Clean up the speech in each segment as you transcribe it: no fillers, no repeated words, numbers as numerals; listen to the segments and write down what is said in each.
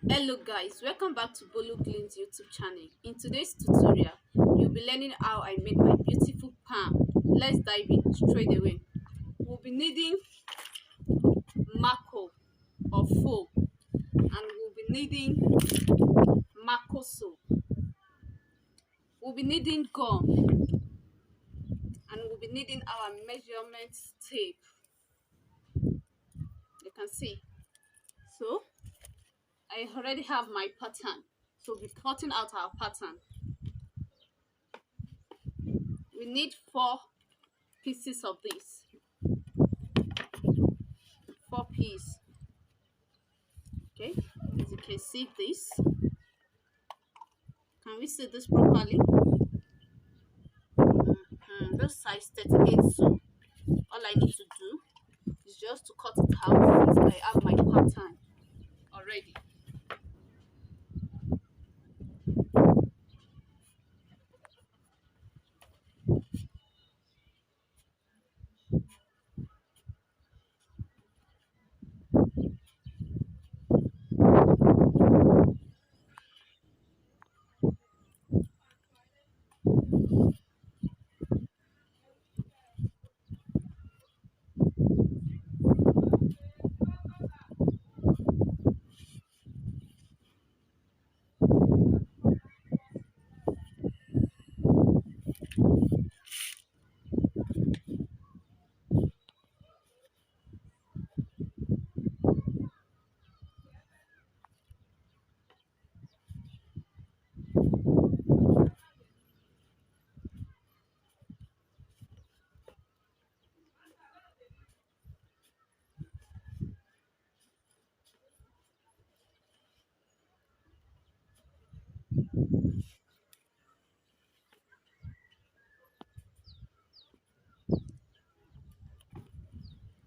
Hello guys, welcome back to Boluglims YouTube channel. In today's tutorial, you'll be learning how I made my beautiful palm. Let's dive in straight away. We'll be needing marco or foam, and we'll be needing marco soap. We'll be needing gum, and we'll be needing our measurement tape. You can see. So I already have my pattern. So we'll be cutting out our pattern. We need 4 pieces of this. 4 pieces. Okay, as you can see this. Can we see this properly? This size 38. So all I need to do is just to cut it out since I have my pattern already.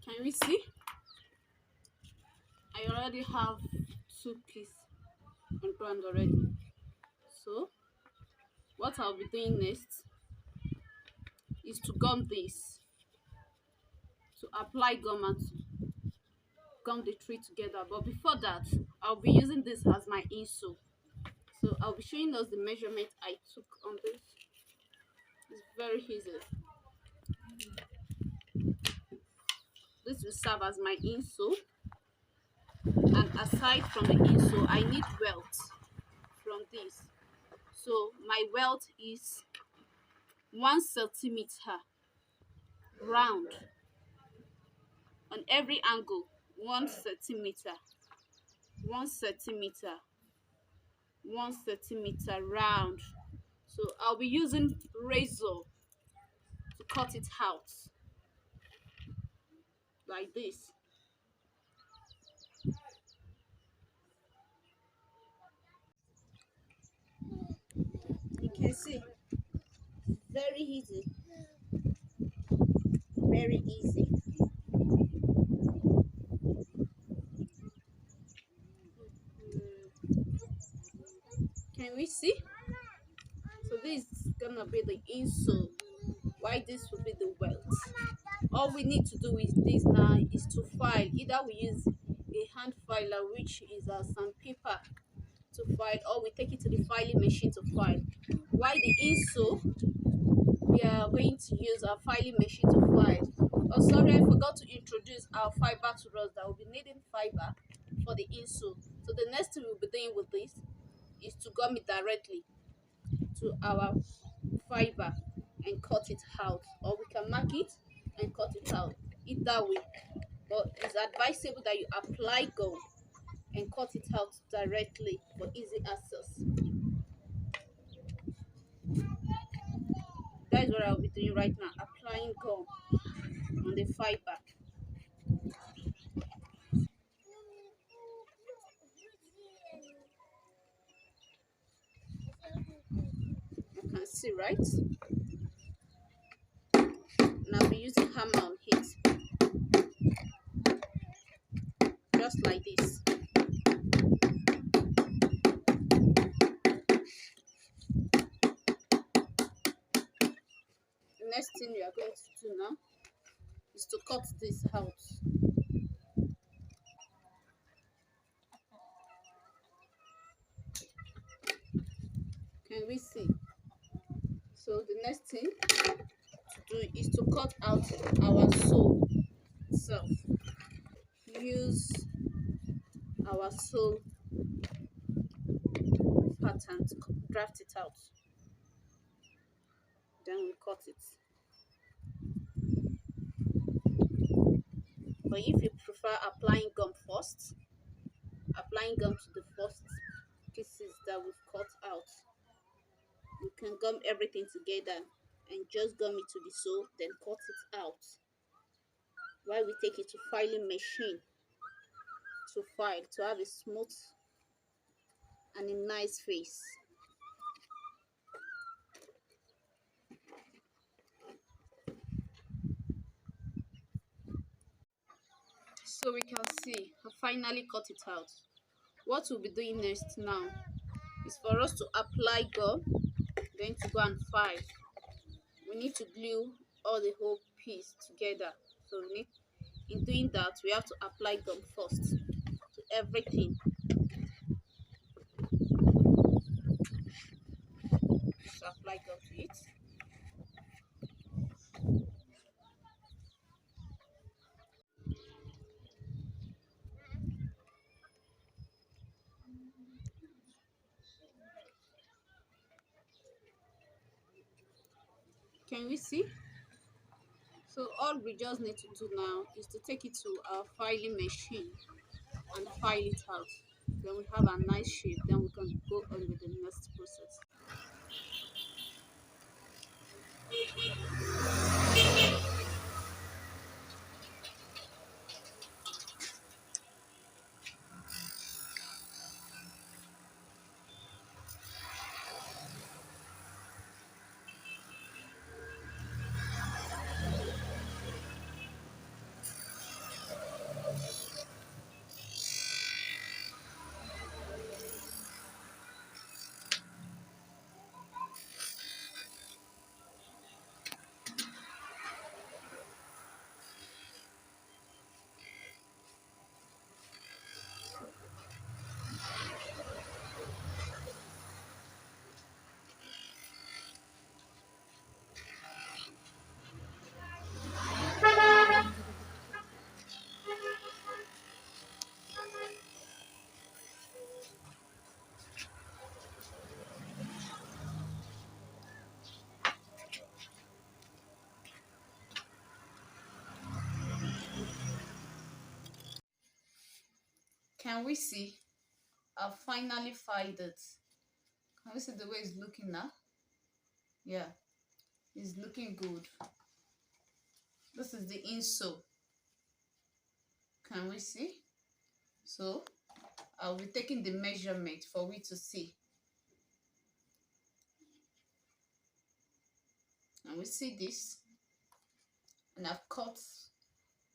Can we see? I already have 2 pieces on ground already. So what I'll be doing next is to gum this, to apply gum and to gum the three together. But before that, I'll be using this as my insole. So I'll be showing us the measurement I took on this. It's very easy. This will serve as my insole, and aside from the insole, I need welt from this. So my welt is 1 centimeter round on every angle. 1 centimeter, 1 centimeter, 1 centimeter round. So I'll be using razor to cut it out like this. You can see, very easy, very easy. Can we see? So this is gonna be the insole, while this will be the welt. All we need to do with this now is to file. Either we use a hand filer, which is a sandpaper, to file, or we take it to the filing machine to file. While the insole, we are going to use our filing machine to file. Oh, sorry, I forgot to introduce our fiber to us. That will be needing fiber for the insole. So the next thing we'll be doing with this is to gum it directly to our fiber and cut it out, or we can mark it and cut it out, either way. But it's advisable that you apply gum and cut it out directly for easy access. That is what I'll be doing right now, applying gum on the fiber. You can see, right? And I'll be using hammer on it, just like this. The next thing we are going to do now is to cut this out. Can we see? So the next thing to do is to cut out our sole itself. Use our sole pattern to draft it out. Then we cut it. But if you prefer applying gum first, applying gum to the first pieces that we've cut out, you can gum everything together and just gum it to the sole, then cut it out while we take it to filing machine to file to have a smooth and a nice face. So we can see I finally cut it out. What we'll be doing next now is for us to apply gum, then to go and file. We need to glue all the whole piece together. So in doing that, we have to apply gum first to everything. So apply gum to it. Can we see? So all we just need to do now is to take it to our filing machine and file it out. Then we have a nice shape. Then we can go on with the next process. Can we see? I've finally filed it. Can we see the way it's looking now? Yeah, it's looking good. This is the insole. Can we see? So I'll be taking the measurement for we to see. And we see this. And I've cut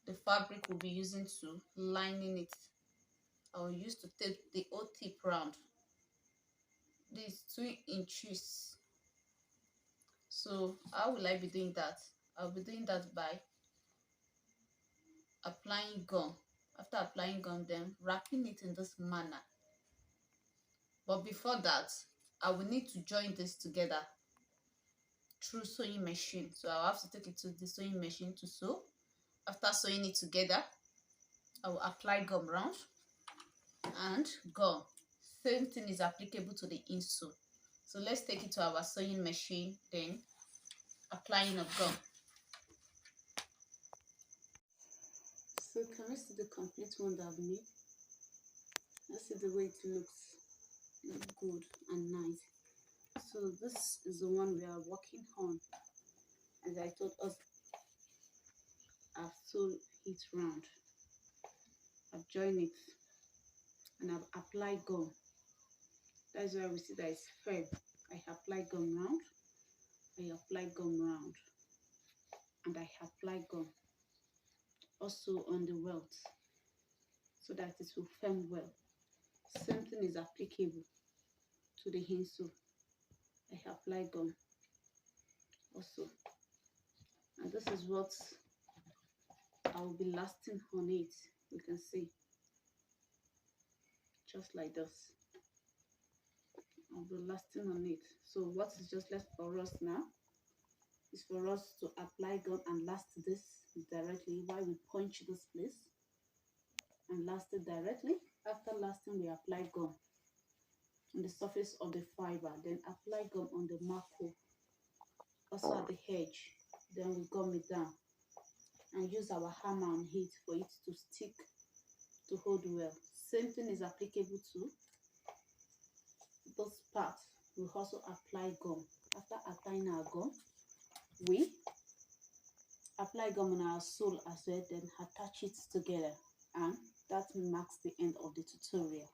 the fabric we'll be using to lining it. I will use to tape the whole tip round. This 2 inches. So how will I be doing that? I'll be doing that by applying gum. After applying gum, then wrapping it in this manner. But before that, I will need to join this together through sewing machine. So I'll have to take it to the sewing machine to sew. After sewing it together, I will apply gum round and gum. Same thing is applicable to the insole. So let's take it to our sewing machine, then applying of gum. So can we see the complete one that I've made? Let's see the way it looks good and nice. So this is the one we are working on. As I told us, I've sewn it round. I've joined it and I've applied gum. That's why we see that it's firm. I apply gum round, I apply gum round, and I apply gum also on the welt so that it will firm well. Same thing is applicable to the insole. I apply gum also, and this is what I will be lasting on it. You can see, just like this. of the lasting on it. So what is just left for us now is for us to apply gum and last this directly while we punch this place and last it directly. After lasting, we apply gum on the surface of the fiber, then apply gum on the marco, also at the edge. Then we gum it down and use our hammer on it for it to stick, to hold well. Same thing is applicable to this part. We also apply gum. After applying our gum, we apply gum on our sole as well, then attach it together, and that marks the end of the tutorial.